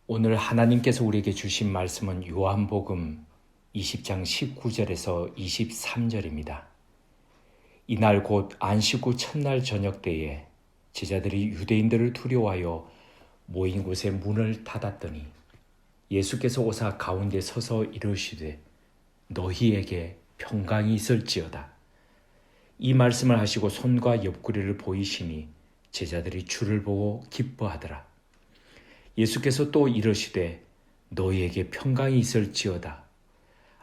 오늘 하나님께서 우리에게 주신 말씀은 요한복음 20장 19절에서 23절입니다. 이날 곧 안식 후 첫날 저녁 때에 제자들이 유대인들을 두려워하여 모인 곳에 문을 닫았더니 예수께서 오사 가운데 서서 이르시되 너희에게 평강이 있을지어다. 이 말씀을 하시고 손과 옆구리를 보이시니 제자들이 주를 보고 기뻐하더라. 예수께서 또 이르시되 너희에게 평강이 있을지어다.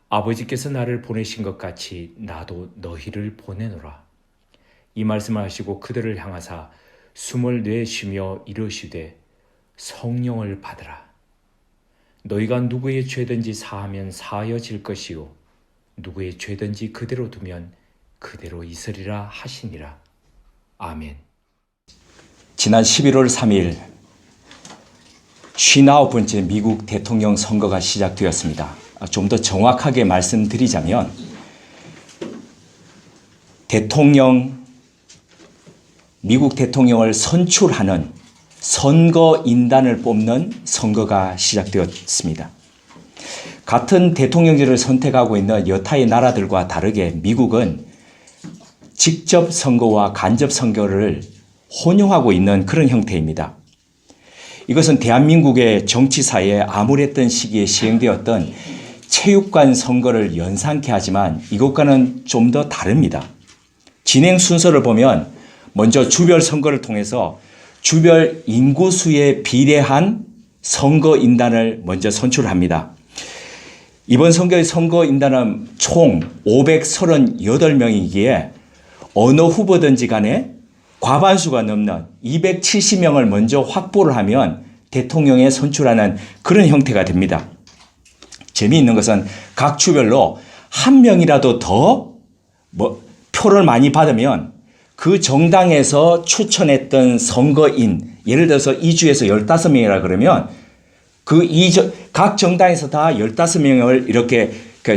아버지께서 나를 보내신 것 같이 나도 너희를 보내노라. 이 말씀을 하시고 그들을 향하사 숨을 내쉬며 이르시되 성령을 받으라. 너희가 누구의 죄든지 사하면 사하여질 것이요 누구의 죄든지 그대로 두면 그대로 있으리라 하시니라. 아멘. 지난 11월 3일 59번째 미국 대통령 선거가 시작되었습니다. 좀 더 정확하게 말씀드리자면 미국 대통령을 선출하는 선거인단을 뽑는 선거가 시작되었습니다. 같은 대통령제를 선택하고 있는 여타의 나라들과 다르게 미국은 직접 선거와 간접 선거를 혼용하고 있는 그런 형태입니다. 이것은 대한민국의 정치사에 암울했던 시기에 시행되었던 체육관 선거를 연상케 하지만 이것과는 좀 더 다릅니다. 진행 순서를 보면 먼저 주별 선거를 통해서 주별 인구수에 비례한 선거인단을 먼저 선출합니다. 이번 선거의 선거인단은 총 538명이기에 어느 후보든지 간에 과반수가 넘는 270명을 먼저 확보를 하면 대통령에 선출하는 그런 형태가 됩니다. 재미있는 것은 각 주별로 한 명이라도 더 표를 많이 받으면 그 정당에서 추천했던 선거인, 예를 들어서 이 주에서 15명이라 그러면 각 정당에서 다 15명을 이렇게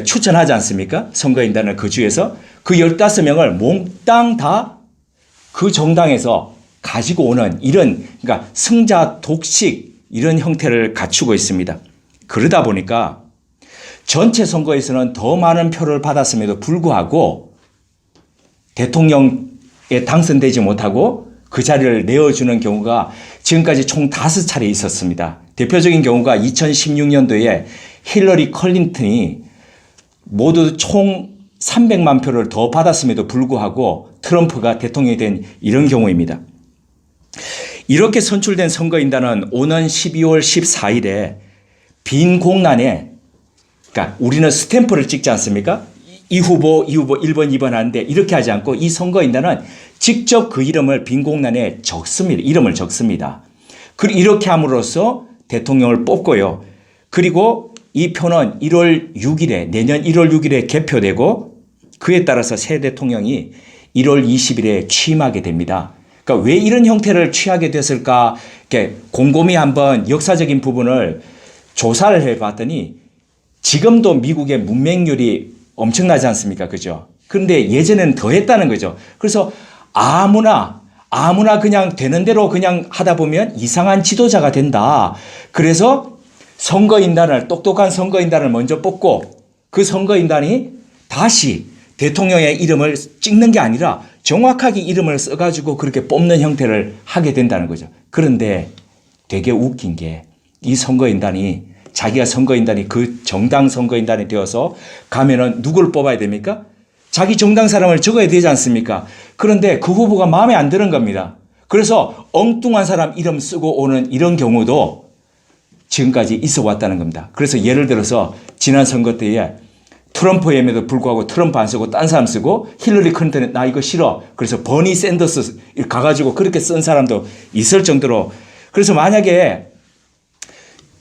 추천하지 않습니까? 선거인단을 그 주에서 그 15명을 몽땅 다 그 정당에서 가지고 오는 그러니까 승자 독식 이런 형태를 갖추고 있습니다. 그러다 보니까 전체 선거에서는 더 많은 표를 받았음에도 불구하고 대통령에 당선되지 못하고 그 자리를 내어주는 경우가 지금까지 총 5차례 있었습니다. 대표적인 경우가 2016년도에 힐러리 클린턴이 모두 총 300만 표를 더 받았음에도 불구하고 트럼프가 대통령이 된 이런 경우입니다. 이렇게 선출된 선거인단은 오는 12월 14일에 빈 공란에, 그러니까 우리는 스탬프를 찍지 않습니까? 이 후보 1번, 2번 하는데 이렇게 하지 않고 이 선거인단은 직접 그 이름을 빈 공란에 적습니다. 이름을 적습니다. 그리고 이렇게 함으로써 대통령을 뽑고요. 그리고 이 표는 내년 1월 6일에 개표되고 그에 따라서 새 대통령이 1월 20일에 취임하게 됩니다. 그러니까 왜 이런 형태를 취하게 됐을까? 이렇게 곰곰이 한번 역사적인 부분을 조사를 해봤더니 지금도 미국의 문맹률이 엄청나지 않습니까? 그죠? 그런데 예전에는 더 했다는 거죠. 그래서 아무나 그냥 되는 대로 그냥 하다 보면 이상한 지도자가 된다. 그래서 똑똑한 선거인단을 먼저 뽑고 그 선거인단이 다시 대통령의 이름을 찍는 게 아니라 정확하게 이름을 써가지고 그렇게 뽑는 형태를 하게 된다는 거죠. 그런데 되게 웃긴 게 이 선거인단이 자기가 선거인단이 그 정당 선거인단이 되어서 가면은 누구를 뽑아야 됩니까? 자기 정당 사람을 적어야 되지 않습니까? 그런데 그 후보가 마음에 안 드는 겁니다. 그래서 엉뚱한 사람 이름 쓰고 오는 이런 경우도 지금까지 있어 왔다는 겁니다. 그래서 예를 들어서 지난 선거 때에 트럼프임에도 불구하고 트럼프 안 쓰고 딴 사람 쓰고 힐러리 클린턴은 나 이거 싫어. 그래서 버니 샌더스 가가지고 그렇게 쓴 사람도 있을 정도로 그래서 만약에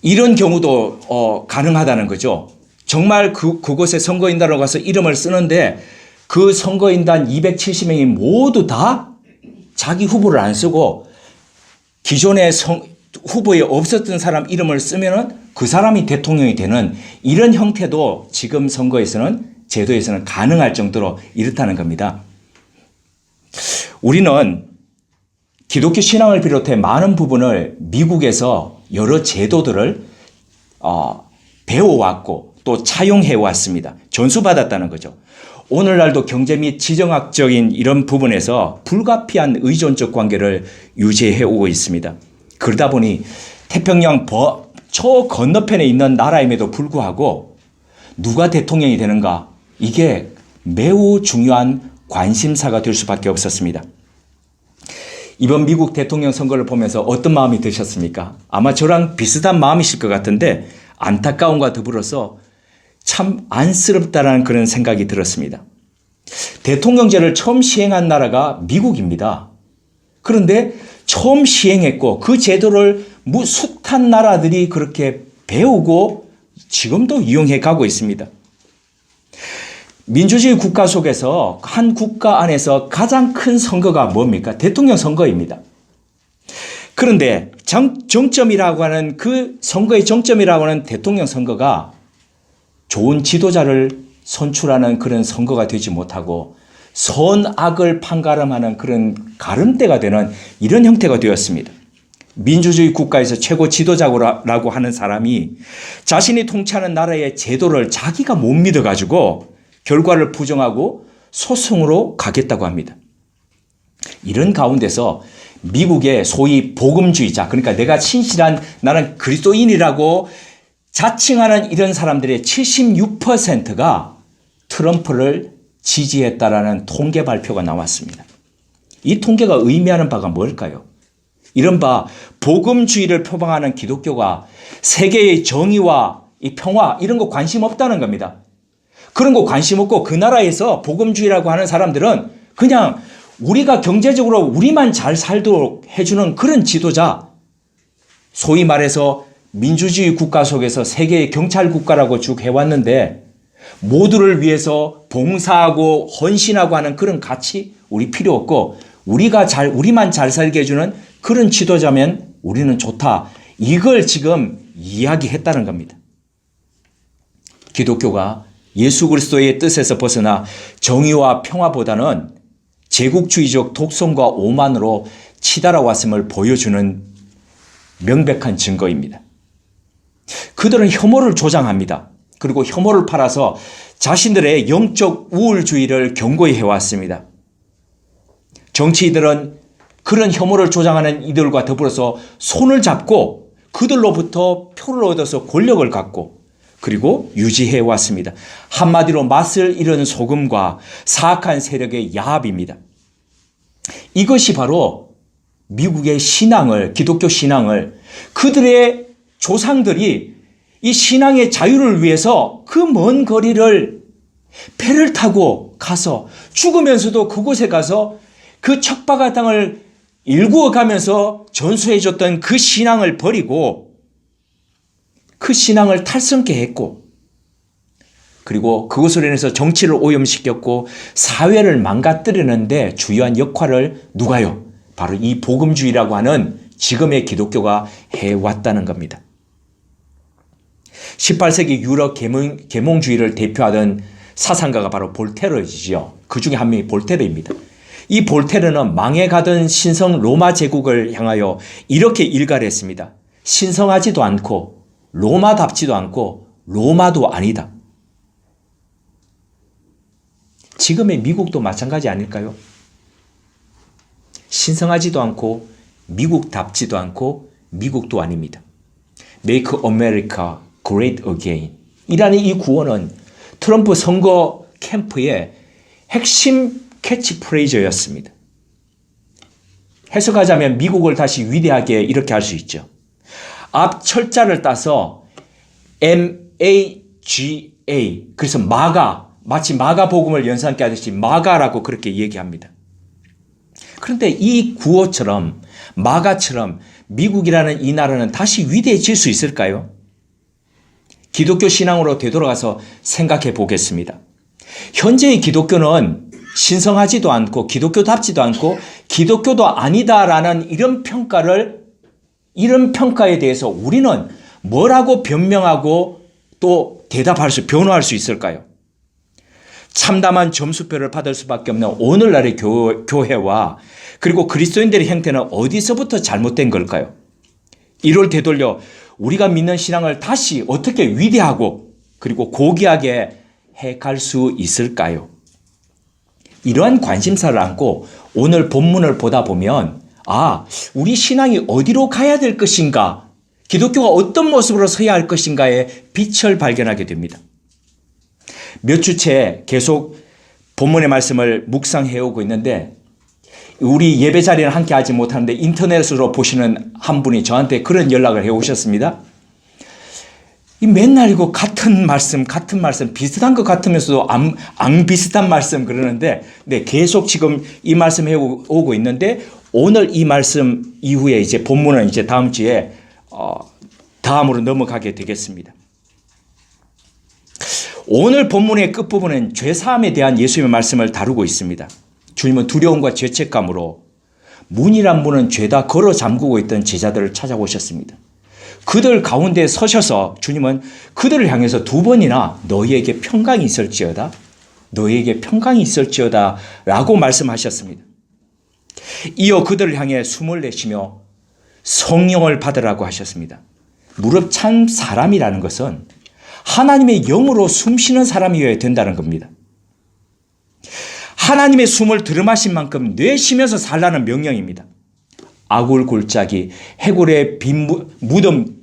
이런 경우도 가능하다는 거죠. 정말 그곳에 선거인단으로 가서 이름을 쓰는데 그 선거인단 270명이 모두 다 자기 후보를 안 쓰고 기존의 후보에 없었던 사람 이름을 쓰면은 그 사람이 대통령이 되는 이런 형태도 지금 제도에서는 가능할 정도로 이렇다는 겁니다. 우리는 기독교 신앙을 비롯해 많은 부분을 미국에서 여러 제도들을 배워왔고 또 차용해왔습니다. 전수받았다는 거죠. 오늘날도 경제 및 지정학적인 이런 부분에서 불가피한 의존적 관계를 유지해 오고 있습니다. 그러다 보니 태평양 저 건너편에 있는 나라임에도 불구하고 누가 대통령이 되는가? 이게 매우 중요한 관심사가 될 수밖에 없었습니다. 이번 미국 대통령 선거를 보면서 어떤 마음이 드셨습니까? 아마 저랑 비슷한 마음이실 것 같은데 안타까움과 더불어서 참 안쓰럽다라는 그런 생각이 들었습니다. 대통령제를 처음 시행한 나라가 미국입니다. 그런데 처음 시행했고 그 제도를 숱한 나라들이 그렇게 배우고 지금도 이용해 가고 있습니다. 민주주의 국가 속에서 한 국가 안에서 가장 큰 선거가 뭡니까? 대통령 선거입니다. 그런데 정점이라고 하는 그 선거의 정점이라고 하는 대통령 선거가 좋은 지도자를 선출하는 그런 선거가 되지 못하고 선악을 판가름하는 그런 가름대가 되는 이런 형태가 되었습니다. 민주주의 국가에서 최고 지도자라고 하는 사람이 자신이 통치하는 나라의 제도를 자기가 못 믿어가지고 결과를 부정하고 소송으로 가겠다고 합니다. 이런 가운데서 미국의 소위 복음주의자, 그러니까 내가 신실한 나는 그리스도인이라고 자칭하는 이런 사람들의 76%가 트럼프를 지지했다라는 통계 발표가 나왔습니다. 이 통계가 의미하는 바가 뭘까요? 이른바 복음주의를 표방하는 기독교가 세계의 정의와 이 평화 이런 거 관심 없다는 겁니다. 그런 거 관심 없고 그 나라에서 복음주의라고 하는 사람들은 그냥 우리가 경제적으로 우리만 잘 살도록 해주는 그런 지도자, 소위 말해서 민주주의 국가 속에서 세계의 경찰 국가라고 쭉 해왔는데 모두를 위해서 봉사하고 헌신하고 하는 그런 가치 우리 필요 없고 우리만 잘 살게 해주는 그런 지도자면 우리는 좋다. 이걸 지금 이야기했다는 겁니다. 기독교가 예수 그리스도의 뜻에서 벗어나 정의와 평화보다는 제국주의적 독선과 오만으로 치달아왔음을 보여주는 명백한 증거입니다. 그들은 혐오를 조장합니다. 그리고 혐오를 팔아서 자신들의 영적 우월주의를 견고히 해왔습니다. 정치인들은 그런 혐오를 조장하는 이들과 더불어서 손을 잡고 그들로부터 표를 얻어서 권력을 갖고 그리고 유지해 왔습니다. 한마디로 맛을 잃은 소금과 사악한 세력의 야합입니다. 이것이 바로 미국의 신앙을, 기독교 신앙을 그들의 조상들이 이 신앙의 자유를 위해서 그 먼 거리를 배를 타고 가서 죽으면서도 그곳에 가서 그 척박한 땅을 일구어 가면서 전수해 줬던 그 신앙을 버리고 그 신앙을 탈선케 했고 그리고 그것으로 인해서 정치를 오염시켰고 사회를 망가뜨리는데 주요한 역할을 누가요? 바로 이 복음주의라고 하는 지금의 기독교가 해왔다는 겁니다. 18세기 유럽 계몽주의를 대표하던 사상가가 바로 볼테르이지요. 그 중에 한 명이 볼테르입니다. 이 볼테르는 망해가던 신성 로마 제국을 향하여 이렇게 일갈했습니다. 신성하지도 않고 로마답지도 않고 로마도 아니다. 지금의 미국도 마찬가지 아닐까요? 신성하지도 않고 미국답지도 않고 미국도 아닙니다. Make America Great Again 이라는 이 구호는 트럼프 선거 캠프의 핵심 캐치프레이즈였습니다. 해석하자면 미국을 다시 위대하게 이렇게 할 수 있죠. 앞 철자를 따서 MAGA 그래서 마가 마치 마가복음을 연상케 하듯이 마가라고 그렇게 얘기합니다. 그런데 이 구호처럼 마가처럼 미국이라는 이 나라는 다시 위대해질 수 있을까요? 기독교 신앙으로 되돌아가서 생각해 보겠습니다. 현재의 기독교는 신성하지도 않고 기독교답지도 않고 기독교도 아니다라는 이런 평가에 대해서 우리는 뭐라고 변명하고 또 변호할 수 있을까요? 참담한 점수표를 받을 수밖에 없는 오늘날의 교회와 그리고 그리스도인들의 형태는 어디서부터 잘못된 걸까요? 이를 되돌려 우리가 믿는 신앙을 다시 어떻게 위대하고 그리고 고귀하게 해갈 수 있을까요? 이러한 관심사를 안고 오늘 본문을 보다 보면 우리 신앙이 어디로 가야 될 것인가, 기독교가 어떤 모습으로 서야 할 것인가의 빛을 발견하게 됩니다. 몇 주째 계속 본문의 말씀을 묵상해오고 있는데 우리 예배 자리는 함께 하지 못하는데 인터넷으로 보시는 한 분이 저한테 그런 연락을 해오셨습니다. 맨날 이거 같은 말씀 비슷한 것 같으면서도 안 비슷한 말씀 그러는데 계속 지금 이 말씀 해오고 있는데 오늘 이 말씀 이후에 이제 본문은 이제 다음 주에 다음으로 넘어가게 되겠습니다. 오늘 본문의 끝부분은 죄사함에 대한 예수님의 말씀을 다루고 있습니다. 주님은 두려움과 죄책감으로 문이란 문은 죄다 걸어 잠그고 있던 제자들을 찾아오셨습니다. 그들 가운데 서셔서 주님은 그들을 향해서 두 번이나 너희에게 평강이 있을지어다, 너희에게 평강이 있을지어다 라고 말씀하셨습니다. 이어 그들을 향해 숨을 내쉬며 성령을 받으라고 하셨습니다. 무릇 참 사람이라는 것은 하나님의 영으로 숨쉬는 사람이어야 된다는 겁니다. 하나님의 숨을 들이마신 만큼 내쉬면서 살라는 명령입니다. 아굴 골짜기, 해골의 무덤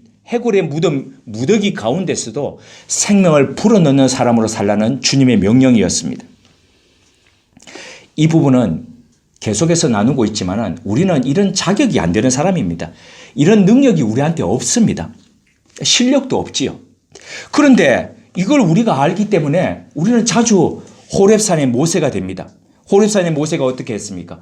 무더기 가운데서도 생명을 불어넣는 사람으로 살라는 주님의 명령이었습니다. 이 부분은 계속해서 나누고 있지만 우리는 이런 자격이 안 되는 사람입니다. 이런 능력이 우리한테 없습니다. 실력도 없지요. 그런데 이걸 우리가 알기 때문에 우리는 자주 호렙산의 모세가 됩니다. 호렙산의 모세가 어떻게 했습니까?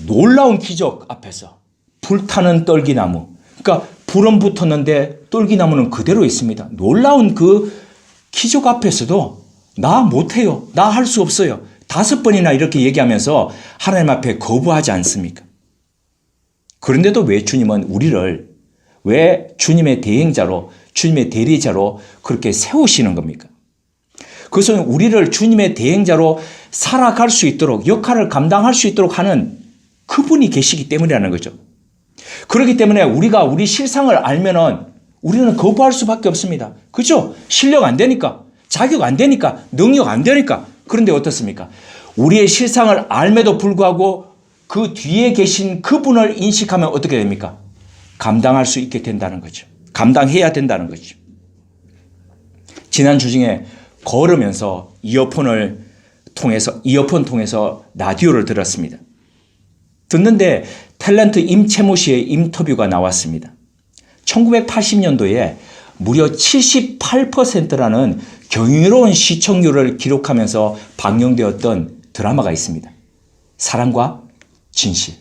놀라운 기적 앞에서 불타는 떨기나무, 그러니까 불은 붙었는데 떨기나무는 그대로 있습니다. 놀라운 그 기적 앞에서도 나 못해요, 나 할 수 없어요, 5번이나 이렇게 얘기하면서 하나님 앞에 거부하지 않습니까? 그런데도 왜 주님은 우리를 왜 주님의 대행자로, 주님의 대리자로 그렇게 세우시는 겁니까? 그것은 우리를 주님의 대행자로 살아갈 수 있도록, 역할을 감당할 수 있도록 하는 그분이 계시기 때문이라는 거죠. 그렇기 때문에 우리가 우리 실상을 알면은 우리는 거부할 수밖에 없습니다. 그렇죠? 실력 안 되니까, 자격 안 되니까, 능력 안 되니까. 그런데 어떻습니까? 우리의 실상을 알매도 불구하고 그 뒤에 계신 그분을 인식하면 어떻게 됩니까? 감당할 수 있게 된다는 거죠. 감당해야 된다는 거죠. 지난주 중에 걸으면서 이어폰 통해서 라디오를 들었습니다. 듣는데 탤런트 임채모 씨의 인터뷰가 나왔습니다. 1980년도에 무려 78%라는 경이로운 시청률을 기록하면서 방영되었던 드라마가 있습니다. 사랑과 진실.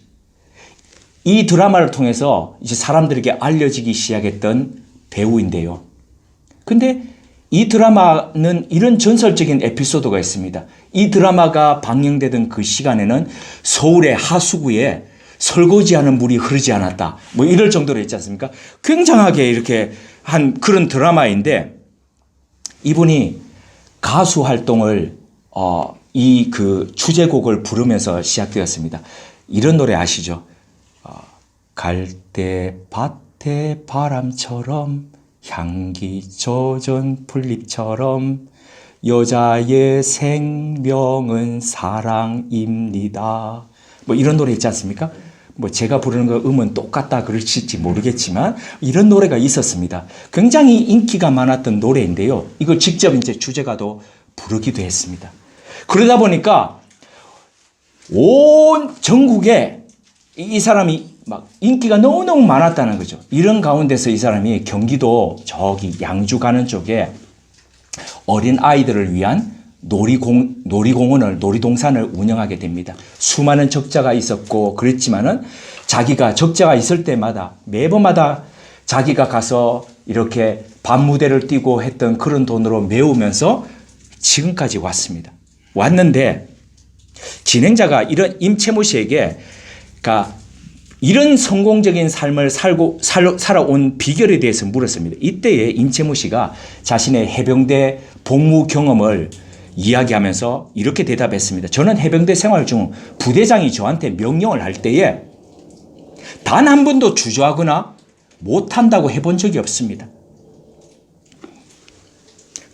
이 드라마를 통해서 이제 사람들에게 알려지기 시작했던 배우인데요. 근데 이 드라마는 이런 전설적인 에피소드가 있습니다. 이 드라마가 방영되던 그 시간에는 서울의 하수구에 설거지하는 물이 흐르지 않았다, 뭐 이럴 정도로 있지 않습니까? 굉장하게 이렇게 한 그런 드라마인데 이분이 가수 활동을 이 그 주제곡을 부르면서 시작되었습니다. 이런 노래 아시죠? 갈대 밭에 바람처럼 향기 젖은 풀잎처럼 여자의 생명은 사랑입니다. 뭐 이런 노래 있지 않습니까? 뭐 제가 부르는 거 음은 똑같다 그러실지 모르겠지만 이런 노래가 있었습니다. 굉장히 인기가 많았던 노래인데요. 이걸 직접 이제 주제가도 부르기도 했습니다. 그러다 보니까 온 전국에 이 사람이 막 인기가 너무너무 많았다는 거죠. 이런 가운데서 이 사람이 경기도 저기 양주 가는 쪽에 어린 아이들을 위한 놀이동산을 운영하게 됩니다. 수많은 적자가 있었고 그랬지만은 자기가 적자가 있을 때마다 매번마다 자기가 가서 이렇게 밤무대를 띄고 했던 그런 돈으로 메우면서 지금까지 왔는데 진행자가 이런 임채모 씨에게 이런 성공적인 삶을 살아온 비결에 대해서 물었습니다. 이때에 임채모 씨가 자신의 해병대 복무 경험을 이야기하면서 이렇게 대답했습니다. 저는 해병대 생활 중 부대장이 저한테 명령을 할 때에 단 한 번도 주저하거나 못한다고 해본 적이 없습니다.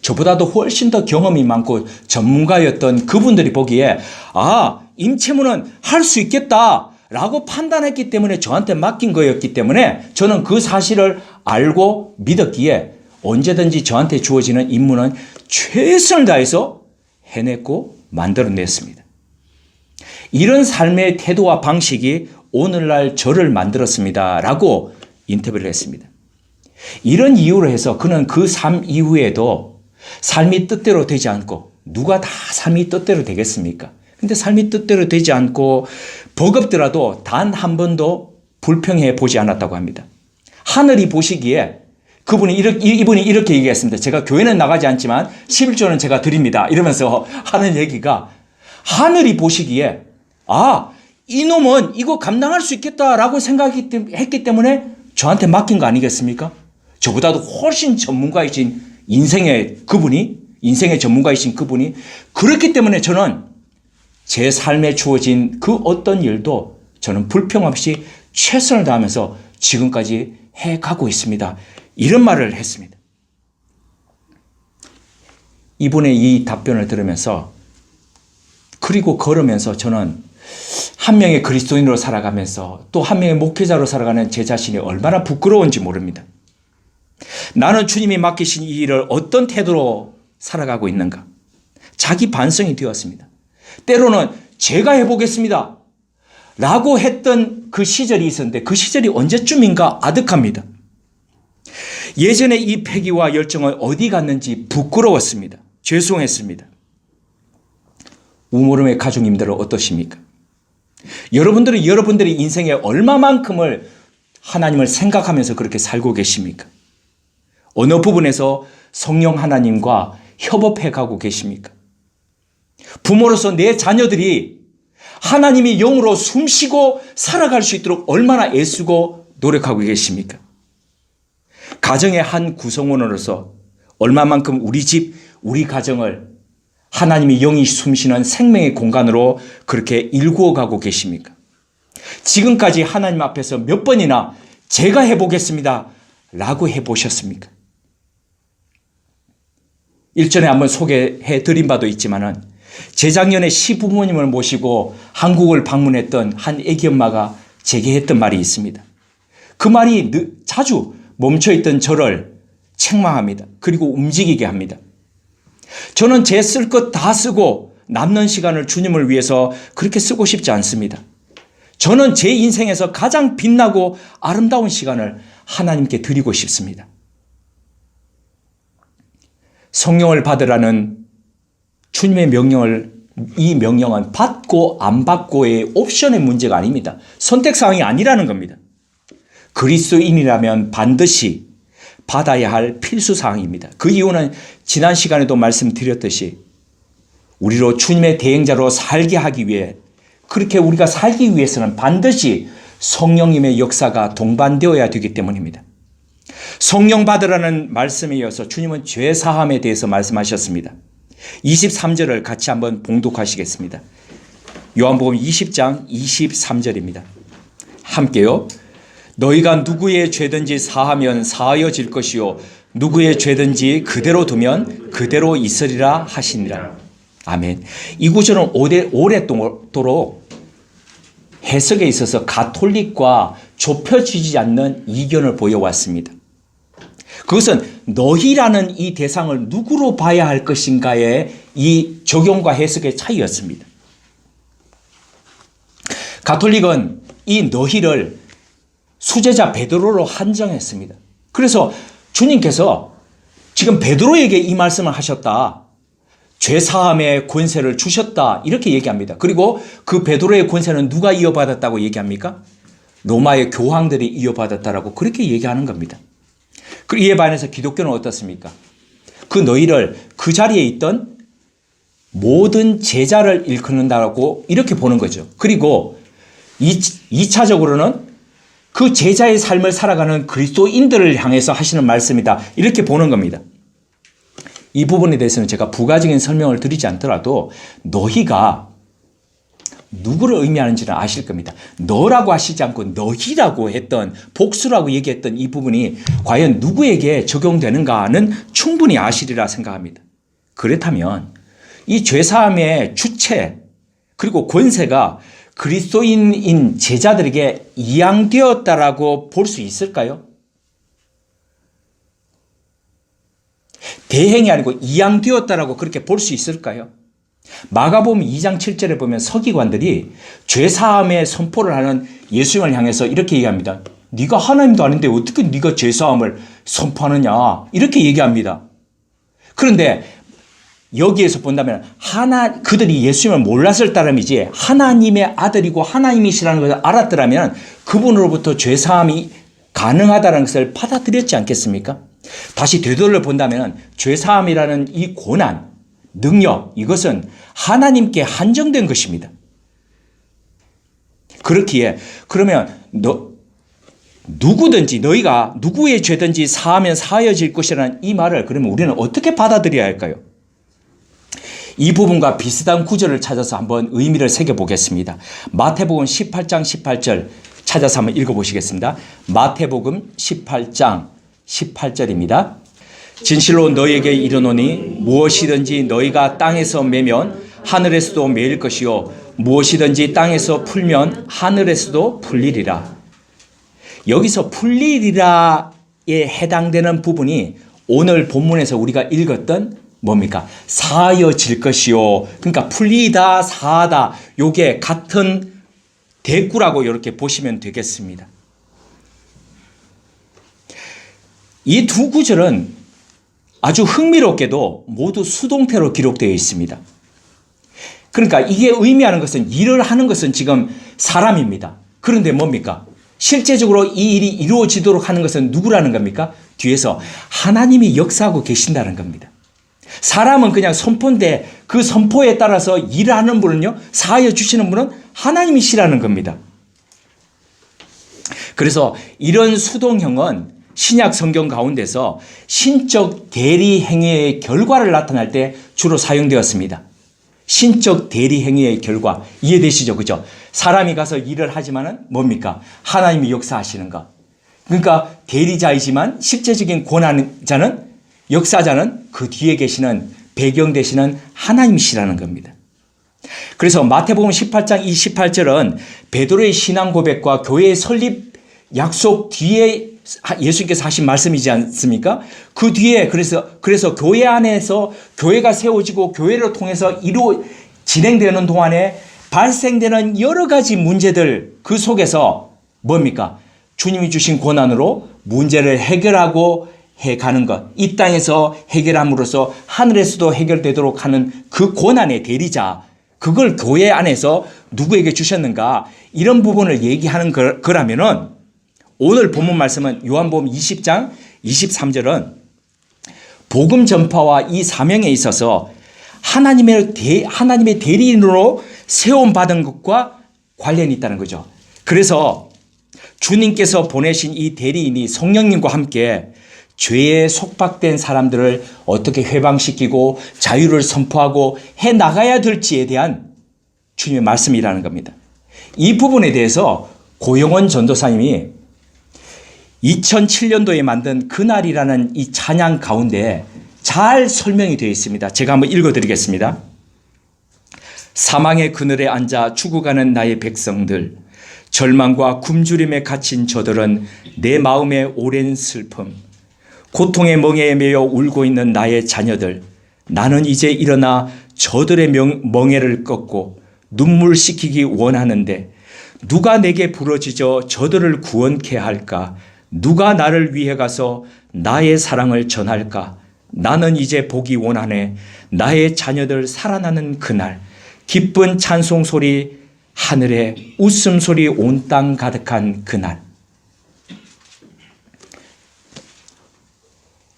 저보다도 훨씬 더 경험이 많고 전문가였던 그분들이 보기에 임채무는 할 수 있겠다라고 판단했기 때문에 저한테 맡긴 거였기 때문에 저는 그 사실을 알고 믿었기에 언제든지 저한테 주어지는 임무는 최선을 다해서 해냈고 만들어냈습니다. 이런 삶의 태도와 방식이 오늘날 저를 만들었습니다. 라고 인터뷰를 했습니다. 이런 이유로 해서 그는 그 삶 이후에도 삶이 뜻대로 되지 않고 누가 다 삶이 뜻대로 되겠습니까? 근데 삶이 뜻대로 되지 않고 버겁더라도 단 한 번도 불평해 보지 않았다고 합니다. 하늘이 보시기에 이분이 이렇게 얘기했습니다. 제가 교회는 나가지 않지만 11조는 제가 드립니다. 이러면서 하는 얘기가 하늘이 보시기에 이놈은 이거 감당할 수 있겠다라고 생각했기 때문에 저한테 맡긴 거 아니겠습니까? 저보다도 훨씬 전문가이신 인생의 전문가이신 그분이 그렇기 때문에 저는 제 삶에 주어진 그 어떤 일도 저는 불평 없이 최선을 다하면서 지금까지 해가고 있습니다. 이런 말을 했습니다. 이분의 이 답변을 들으면서 그리고 걸으면서 저는 한 명의 그리스도인으로 살아가면서 또 한 명의 목회자로 살아가는 제 자신이 얼마나 부끄러운지 모릅니다. 나는 주님이 맡기신 이 일을 어떤 태도로 살아가고 있는가? 자기 반성이 되었습니다. 때로는 제가 해보겠습니다. 라고 했던 그 시절이 있었는데 그 시절이 언제쯤인가 아득합니다. 예전에 이 패기와 열정은 어디 갔는지 부끄러웠습니다. 죄송했습니다. 우물음의 가족님들은 어떠십니까? 여러분들은 여러분들의 인생에 얼마만큼을 하나님을 생각하면서 그렇게 살고 계십니까? 어느 부분에서 성령 하나님과 협업해 가고 계십니까? 부모로서 내 자녀들이 하나님이 영으로 숨쉬고 살아갈 수 있도록 얼마나 애쓰고 노력하고 계십니까? 가정의 한 구성원으로서 얼마만큼 우리 집, 우리 가정을 하나님이 영이 숨쉬는 생명의 공간으로 그렇게 일구어 가고 계십니까? 지금까지 하나님 앞에서 몇 번이나 제가 해보겠습니다 라고 해보셨습니까? 일전에 한번 소개해 드린 바도 있지만은 재작년에 시부모님을 모시고 한국을 방문했던 한 애기 엄마가 제게 했던 말이 있습니다. 그 말이 자주 멈춰있던 저를 책망합니다. 그리고 움직이게 합니다. 저는 제 쓸 것 다 쓰고 남는 시간을 주님을 위해서 그렇게 쓰고 싶지 않습니다. 저는 제 인생에서 가장 빛나고 아름다운 시간을 하나님께 드리고 싶습니다. 성령을 받으라는 주님의 이 명령은 받고 안 받고의 옵션의 문제가 아닙니다. 선택사항이 아니라는 겁니다. 그리스도인이라면 반드시 받아야 할 필수사항입니다. 그 이유는 지난 시간에도 말씀드렸듯이 우리로 주님의 대행자로 살게 하기 위해 그렇게 우리가 살기 위해서는 반드시 성령님의 역사가 동반되어야 되기 때문입니다. 성령 받으라는 말씀에 이어서 주님은 죄사함에 대해서 말씀하셨습니다. 23절을 같이 한번 봉독하시겠습니다. 요한복음 20장 23절입니다. 함께요. 너희가 누구의 죄든지 사하면 사하여질 것이요 누구의 죄든지 그대로 두면 그대로 있으리라 하시니라. 아멘. 이 구절은 오랫도록 해석에 있어서 가톨릭과 좁혀지지 않는 이견을 보여왔습니다. 그것은 너희라는 이 대상을 누구로 봐야 할 것인가의 이 적용과 해석의 차이였습니다. 가톨릭은 이 너희를 수제자 베드로로 한정했습니다. 그래서 주님께서 지금 베드로에게 이 말씀을 하셨다. 죄사함의 권세를 주셨다. 이렇게 얘기합니다. 그리고 그 베드로의 권세는 누가 이어받았다고 얘기합니까? 로마의 교황들이 이어받았다라고 그렇게 얘기하는 겁니다. 이에 반해서 기독교는 어떻습니까? 그 너희를 그 자리에 있던 모든 제자를 일컫는다고 이렇게 보는 거죠. 그리고 2차적으로는 그 제자의 삶을 살아가는 그리스도인들을 향해서 하시는 말씀이다. 이렇게 보는 겁니다. 이 부분에 대해서는 제가 부가적인 설명을 드리지 않더라도 너희가 누구를 의미하는지는 아실 겁니다. 너라고 하시지 않고 너희라고 했던, 복수라고 얘기했던 이 부분이 과연 누구에게 적용되는가는 충분히 아시리라 생각합니다. 그렇다면 이 죄사함의 주체 그리고 권세가 그리스도인인 제자들에게 이양되었다라고 볼 수 있을까요? 대행이 아니고 이양되었다라고 그렇게 볼 수 있을까요? 마가복음 2장 7절에 보면 서기관들이 죄사함의 선포를 하는 예수님을 향해서 이렇게 얘기합니다. 네가 하나님도 아닌데 어떻게 네가 죄사함을 선포하느냐 이렇게 얘기합니다. 그런데 여기에서 본다면 그들이 예수님을 몰랐을 따름이지 하나님의 아들이고 하나님이시라는 것을 알았더라면 그분으로부터 죄사함이 가능하다는 것을 받아들였지 않겠습니까? 다시 되돌려 본다면 죄사함이라는 이 고난, 능력, 이것은 하나님께 한정된 것입니다. 그렇기에 그러면 누구든지 너희가 누구의 죄든지 사하면 사하여질 것이라는 이 말을 그러면 우리는 어떻게 받아들여야 할까요? 이 부분과 비슷한 구절을 찾아서 한번 의미를 새겨보겠습니다. 마태복음 18장 18절 찾아서 한번 읽어보시겠습니다. 마태복음 18장 18절입니다. 진실로 너희에게 이르노니 무엇이든지 너희가 땅에서 매면 하늘에서도 매일 것이요 무엇이든지 땅에서 풀면 하늘에서도 풀리리라. 여기서 풀리리라에 해당되는 부분이 오늘 본문에서 우리가 읽었던 뭡니까? 사하여질 것이요. 그러니까 풀리다, 사하다 요게 같은 대꾸라고 이렇게 보시면 되겠습니다. 이 두 구절은 아주 흥미롭게도 모두 수동태로 기록되어 있습니다. 그러니까 이게 의미하는 것은 일을 하는 것은 지금 사람입니다. 그런데 뭡니까? 실제적으로 이 일이 이루어지도록 하는 것은 누구라는 겁니까? 뒤에서 하나님이 역사하고 계신다는 겁니다. 사람은 그냥 선포인데 그 선포에 따라서 일을 하는 분은요, 사하여 주시는 분은 하나님이시라는 겁니다. 그래서 이런 수동형은 신약 성경 가운데서 신적 대리 행위의 결과를 나타낼 때 주로 사용되었습니다. 신적 대리 행위의 결과 이해되시죠? 그죠? 사람이 가서 일을 하지만은 뭡니까? 하나님이 역사하시는 것. 그러니까 대리자이지만 실제적인 권한자는 역사자는 그 뒤에 계시는 배경 되시는 하나님이시라는 겁니다. 그래서 마태복음 18장 28절은 베드로의 신앙 고백과 교회의 설립 약속 뒤에 예수님께서 하신 말씀이지 않습니까? 그 뒤에 그래서 교회 안에서 교회가 세워지고 교회를 통해서 진행되는 동안에 발생되는 여러 가지 문제들 그 속에서 뭡니까? 주님이 주신 권한으로 문제를 해결하고 해가는 것, 이 땅에서 해결함으로써 하늘에서도 해결되도록 하는 그 권한의 대리자, 그걸 교회 안에서 누구에게 주셨는가, 이런 부분을 얘기하는 거라면은 오늘 본문 말씀은 요한복음 20장 23절은 복음 전파와 이 사명에 있어서 하나님의 대리인으로 세움받은 것과 관련이 있다는 거죠. 그래서 주님께서 보내신 이 대리인이 성령님과 함께 죄에 속박된 사람들을 어떻게 회방시키고 자유를 선포하고 해나가야 될지에 대한 주님의 말씀이라는 겁니다. 이 부분에 대해서 고영원 전도사님이 2007년도에 만든 그날이라는 이 찬양 가운데 잘 설명이 되어 있습니다. 제가 한번 읽어드리겠습니다. 사망의 그늘에 앉아 죽어가는 나의 백성들, 절망과 굶주림에 갇힌 저들은 내 마음의 오랜 슬픔, 고통의 멍에에 매여 울고 있는 나의 자녀들, 나는 이제 일어나 저들의 멍에를 꺾고 눈물 씻기기 원하는데 누가 내게 부러지져 저들을 구원케 할까? 누가 나를 위해 가서 나의 사랑을 전할까? 나는 이제 보기 원하네. 나의 자녀들 살아나는 그날, 기쁜 찬송 소리 하늘에 웃음소리 온 땅 가득한 그날.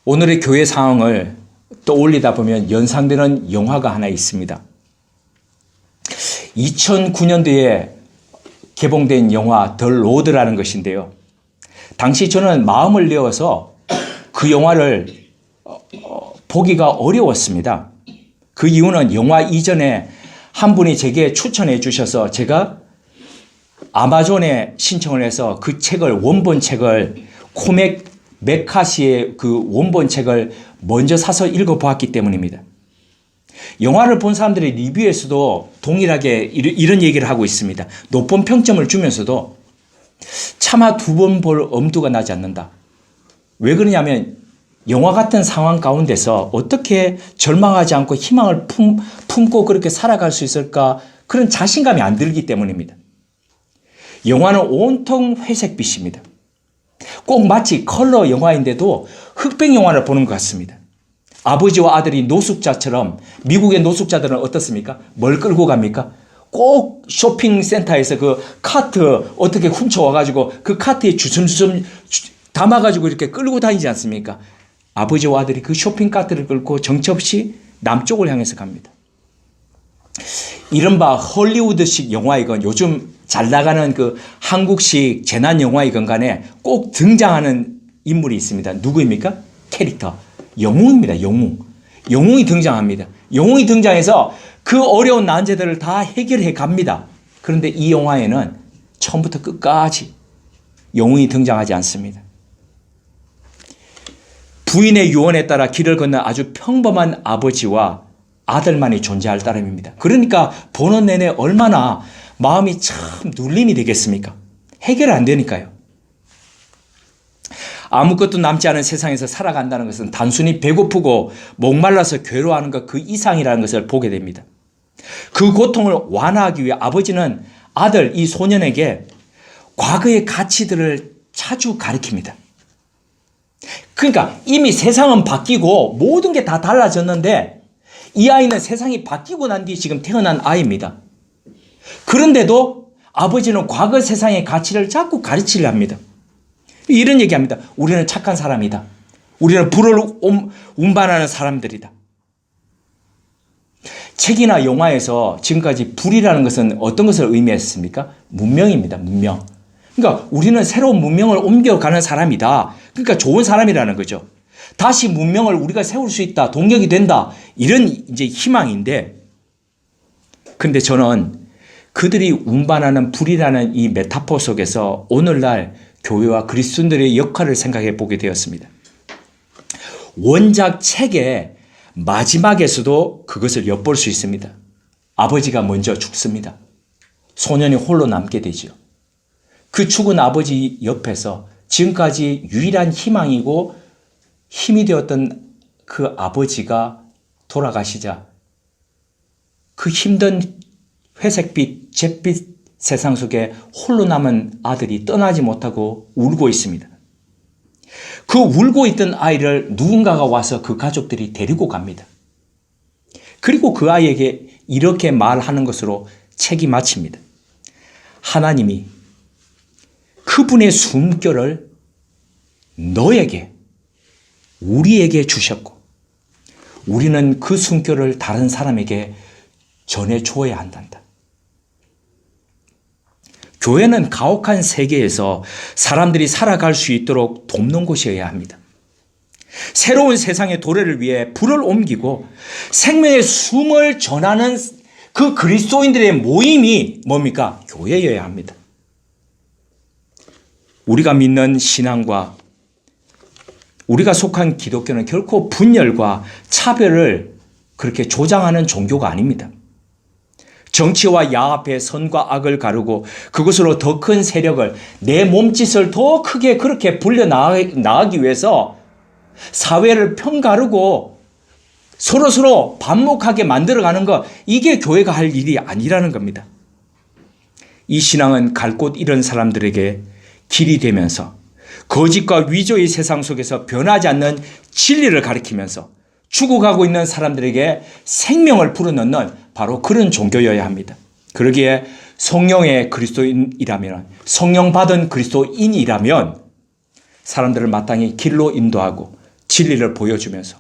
오늘의 교회 상황을 떠올리다 보면 연상되는 영화가 하나 있습니다. 2009년도에 개봉된 영화 더 로드라는 것인데요. 당시 저는 마음을 내어서 그 영화를 보기가 어려웠습니다. 그 이유는 영화 이전에 한 분이 제게 추천해 주셔서 제가 아마존에 신청을 해서 그 책을, 원본 책을, 코맥 메카시의 그 원본 책을 먼저 사서 읽어보았기 때문입니다. 영화를 본 사람들의 리뷰에서도 동일하게 이런 얘기를 하고 있습니다. 높은 평점을 주면서도 차마 두 번 볼 엄두가 나지 않는다. 왜 그러냐면 영화 같은 상황 가운데서 어떻게 절망하지 않고 희망을 품고 그렇게 살아갈 수 있을까, 그런 자신감이 안 들기 때문입니다. 영화는 온통 회색빛입니다. 꼭 마치 컬러 영화인데도 흑백 영화를 보는 것 같습니다. 아버지와 아들이 노숙자처럼, 미국의 노숙자들은 어떻습니까? 뭘 끌고 갑니까? 꼭 쇼핑센터에서 그 카트 어떻게 훔쳐와가지고 그 카트에 주섬주섬 담아가지고 이렇게 끌고 다니지 않습니까? 아버지와 아들이 그 쇼핑카트를 끌고 정처없이 남쪽을 향해서 갑니다. 이른바 헐리우드식 영화이건 요즘 잘 나가는 그 한국식 재난 영화이건 간에 꼭 등장하는 인물이 있습니다. 누구입니까? 캐릭터. 영웅입니다. 영웅. 영웅이 등장합니다. 영웅이 등장해서 그 어려운 난제들을 다 해결해 갑니다. 그런데 이 영화에는 처음부터 끝까지 영웅이 등장하지 않습니다. 부인의 유언에 따라 길을 건넌 아주 평범한 아버지와 아들만이 존재할 따름입니다. 그러니까 보는 내내 얼마나 마음이 참 눌림이 되겠습니까? 해결 안 되니까요. 아무것도 남지 않은 세상에서 살아간다는 것은 단순히 배고프고 목말라서 괴로워하는 것 그 이상이라는 것을 보게 됩니다. 그 고통을 완화하기 위해 아버지는 아들, 이 소년에게 과거의 가치들을 자주 가르칩니다. 그러니까 이미 세상은 바뀌고 모든 게 다 달라졌는데 이 아이는 세상이 바뀌고 난 뒤 지금 태어난 아이입니다. 그런데도 아버지는 과거 세상의 가치를 자꾸 가르치려 합니다. 이런 얘기합니다. 우리는 착한 사람이다. 우리는 불을 운반하는 사람들이다. 책이나 영화에서 지금까지 불이라는 것은 어떤 것을 의미했습니까? 문명입니다. 문명. 그러니까 우리는 새로운 문명을 옮겨가는 사람이다. 그러니까 좋은 사람이라는 거죠. 다시 문명을 우리가 세울 수 있다. 동력이 된다. 이런 이제 희망인데, 근데 저는 그들이 운반하는 불이라는 이 메타포 속에서 오늘날 교회와 그리스도인들의 역할을 생각해 보게 되었습니다. 원작 책의 마지막에서도 그것을 엿볼 수 있습니다. 아버지가 먼저 죽습니다. 소년이 홀로 남게 되죠. 그 죽은 아버지 옆에서 지금까지 유일한 희망이고 힘이 되었던 그 아버지가 돌아가시자 그 힘든 회색빛, 잿빛 세상 속에 홀로 남은 아들이 떠나지 못하고 울고 있습니다. 그 울고 있던 아이를 누군가가 와서 그 가족들이 데리고 갑니다. 그리고 그 아이에게 이렇게 말하는 것으로 책이 마칩니다. 하나님이 그분의 숨결을 너에게, 우리에게 주셨고 우리는 그 숨결을 다른 사람에게 전해줘야 한단다. 교회는 가혹한 세계에서 사람들이 살아갈 수 있도록 돕는 곳이어야 합니다. 새로운 세상의 도래를 위해 불을 옮기고 생명의 숨을 전하는 그 그리스도인들의 모임이 뭡니까? 교회여야 합니다. 우리가 믿는 신앙과 우리가 속한 기독교는 결코 분열과 차별을 그렇게 조장하는 종교가 아닙니다. 정치와 야합의 선과 악을 가르고 그것으로 더 큰 세력을, 내 몸짓을 더 크게 그렇게 불려나가기 위해서 사회를 편가르고 서로서로 반목하게 만들어가는 것, 이게 교회가 할 일이 아니라는 겁니다. 이 신앙은 갈 곳 잃은 사람들에게 길이 되면서 거짓과 위조의 세상 속에서 변하지 않는 진리를 가리키면서 죽어가고 있는 사람들에게 생명을 불어넣는 바로 그런 종교여야 합니다. 그러기에 성령의 그리스도인이라면, 성령 받은 그리스도인이라면 사람들을 마땅히 길로 인도하고 진리를 보여주면서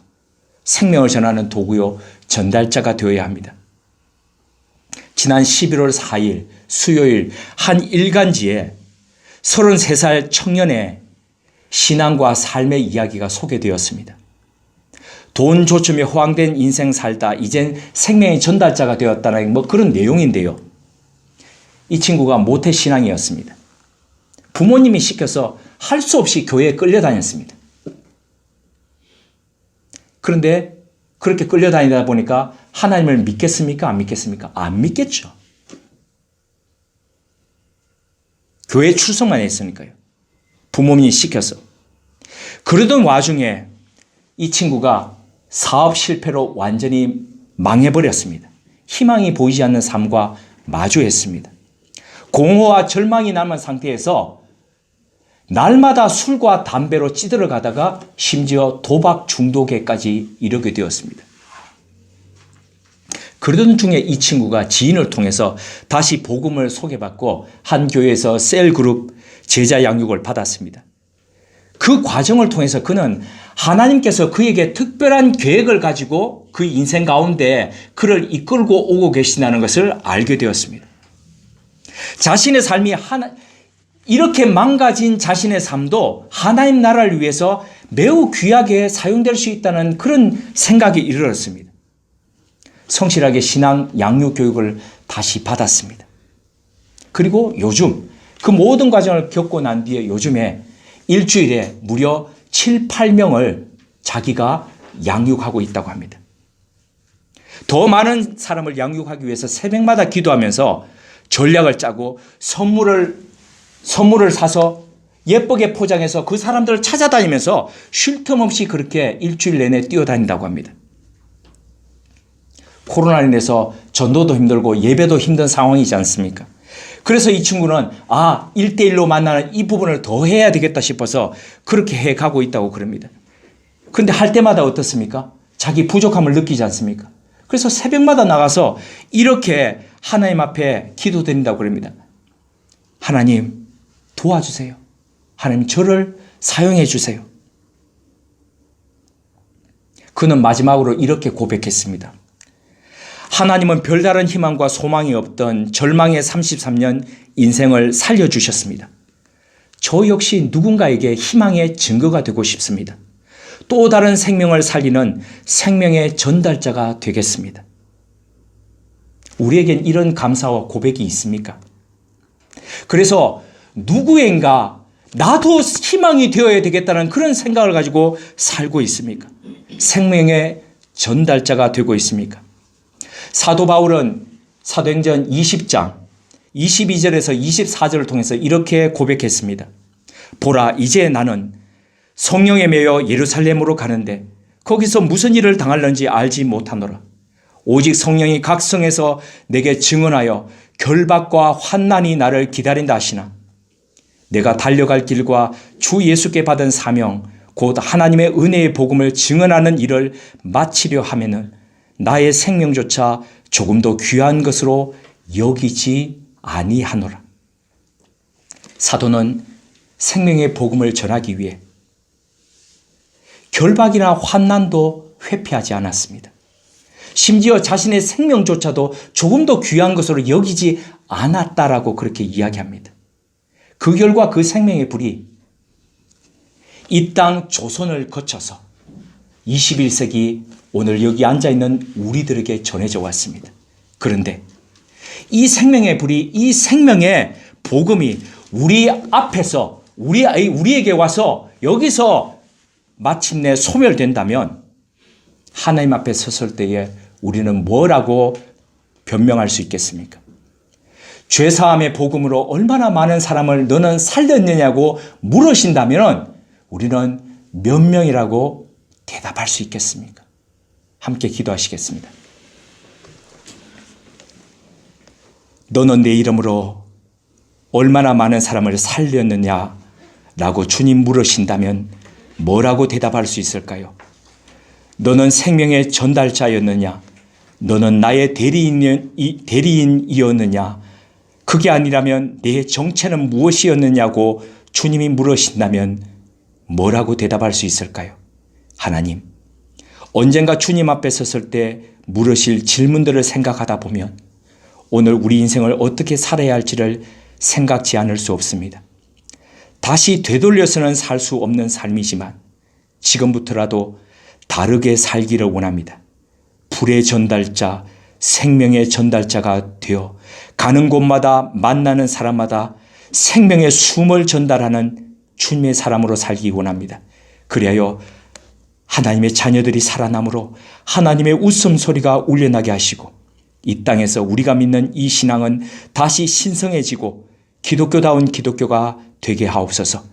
생명을 전하는 도구요 전달자가 되어야 합니다. 지난 11월 4일 수요일 한 일간지에 33살 청년의 신앙과 삶의 이야기가 소개되었습니다. 돈 조춤에 호황된 인생 살다 이젠 생명의 전달자가 되었다는 뭐 그런 내용인데요. 이 친구가 모태신앙이었습니다. 부모님이 시켜서 할 수 없이 교회에 끌려다녔습니다. 그런데 그렇게 끌려다니다 보니까 하나님을 믿겠습니까? 안 믿겠습니까? 안 믿겠죠. 교회 출석만 했으니까요. 부모님이 시켜서. 그러던 와중에 이 친구가 사업 실패로 완전히 망해버렸습니다. 희망이 보이지 않는 삶과 마주했습니다. 공허와 절망이 남은 상태에서 날마다 술과 담배로 찌들어 가다가 심지어 도박 중독에까지 이르게 되었습니다. 그러던 중에 이 친구가 지인을 통해서 다시 복음을 소개받고 한 교회에서 셀그룹 제자 양육을 받았습니다. 그 과정을 통해서 그는 하나님께서 그에게 특별한 계획을 가지고 그 인생 가운데 그를 이끌고 오고 계시다는 것을 알게 되었습니다. 자신의 삶이 이렇게 망가진 자신의 삶도 하나님 나라를 위해서 매우 귀하게 사용될 수 있다는 그런 생각이 이르렀습니다. 성실하게 신앙 양육 교육을 다시 받았습니다. 그리고 요즘 그 모든 과정을 겪고 난 뒤에 요즘에 일주일에 무려 7, 8명을 자기가 양육하고 있다고 합니다. 더 많은 사람을 양육하기 위해서 새벽마다 기도하면서 전략을 짜고 선물을 사서 예쁘게 포장해서 그 사람들을 찾아다니면서 쉴 틈 없이 그렇게 일주일 내내 뛰어다닌다고 합니다. 코로나로 인해서 전도도 힘들고 예배도 힘든 상황이지 않습니까? 그래서 이 친구는 1대1로 만나는 이 부분을 더 해야 되겠다 싶어서 그렇게 해가고 있다고 그럽니다. 근데 할 때마다 어떻습니까? 자기 부족함을 느끼지 않습니까? 그래서 새벽마다 나가서 이렇게 하나님 앞에 기도드린다고 그럽니다. 하나님 도와주세요. 하나님 저를 사용해 주세요. 그는 마지막으로 이렇게 고백했습니다. 하나님은 별다른 희망과 소망이 없던 절망의 33년 인생을 살려주셨습니다. 저 역시 누군가에게 희망의 증거가 되고 싶습니다. 또 다른 생명을 살리는 생명의 전달자가 되겠습니다. 우리에겐 이런 감사와 고백이 있습니까? 그래서 누구인가 나도 희망이 되어야 되겠다는 그런 생각을 가지고 살고 있습니까? 생명의 전달자가 되고 있습니까? 사도 바울은 사도행전 20장 22절에서 24절을 통해서 이렇게 고백했습니다. 보라, 이제 나는 성령에 매여 예루살렘으로 가는데 거기서 무슨 일을 당할는지 알지 못하노라. 오직 성령이 각 성에서 내게 증언하여 결박과 환난이 나를 기다린다 하시나 내가 달려갈 길과 주 예수께 받은 사명 곧 하나님의 은혜의 복음을 증언하는 일을 마치려 하면은 나의 생명조차 조금도 귀한 것으로 여기지 아니하노라. 사도는 생명의 복음을 전하기 위해 결박이나 환난도 회피하지 않았습니다. 심지어 자신의 생명조차도 조금도 귀한 것으로 여기지 않았다라고 그렇게 이야기합니다. 그 결과 그 생명의 불이 이 땅 조선을 거쳐서 21세기 오늘 여기 앉아있는 우리들에게 전해져 왔습니다. 그런데 이 생명의 불이, 이 생명의 복음이 우리 앞에서 우리에게 와서 여기서 마침내 소멸된다면 하나님 앞에 섰을 때에 우리는 뭐라고 변명할 수 있겠습니까? 죄사함의 복음으로 얼마나 많은 사람을 너는 살렸느냐고 물으신다면 우리는 몇 명이라고 대답할 수 있겠습니까? 함께 기도하시겠습니다. 너는 내 이름으로 얼마나 많은 사람을 살렸느냐라고 주님 물으신다면 뭐라고 대답할 수 있을까요? 너는 생명의 전달자였느냐? 너는 나의 대리인이었느냐? 그게 아니라면 내 정체는 무엇이었느냐고 주님이 물으신다면 뭐라고 대답할 수 있을까요? 하나님, 언젠가 주님 앞에 섰을 때 물으실 질문들을 생각하다 보면 오늘 우리 인생을 어떻게 살아야 할지를 생각지 않을 수 없습니다. 다시 되돌려서는 살 수 없는 삶이지만 지금부터라도 다르게 살기를 원합니다. 불의 전달자, 생명의 전달자가 되어 가는 곳마다 만나는 사람마다 생명의 숨을 전달하는 주님의 사람으로 살기 원합니다. 그리하여 하나님의 자녀들이 살아남으로 하나님의 웃음소리가 울려나게 하시고 이 땅에서 우리가 믿는 이 신앙은 다시 신성해지고 기독교다운 기독교가 되게 하옵소서.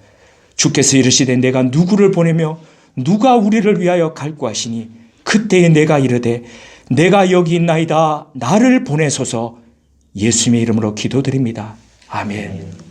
주께서 이르시되 내가 누구를 보내며 누가 우리를 위하여 갈구 하시니 그때에 내가 이르되 내가 여기 있나이다 나를 보내소서. 예수님의 이름으로 기도드립니다. 아멘.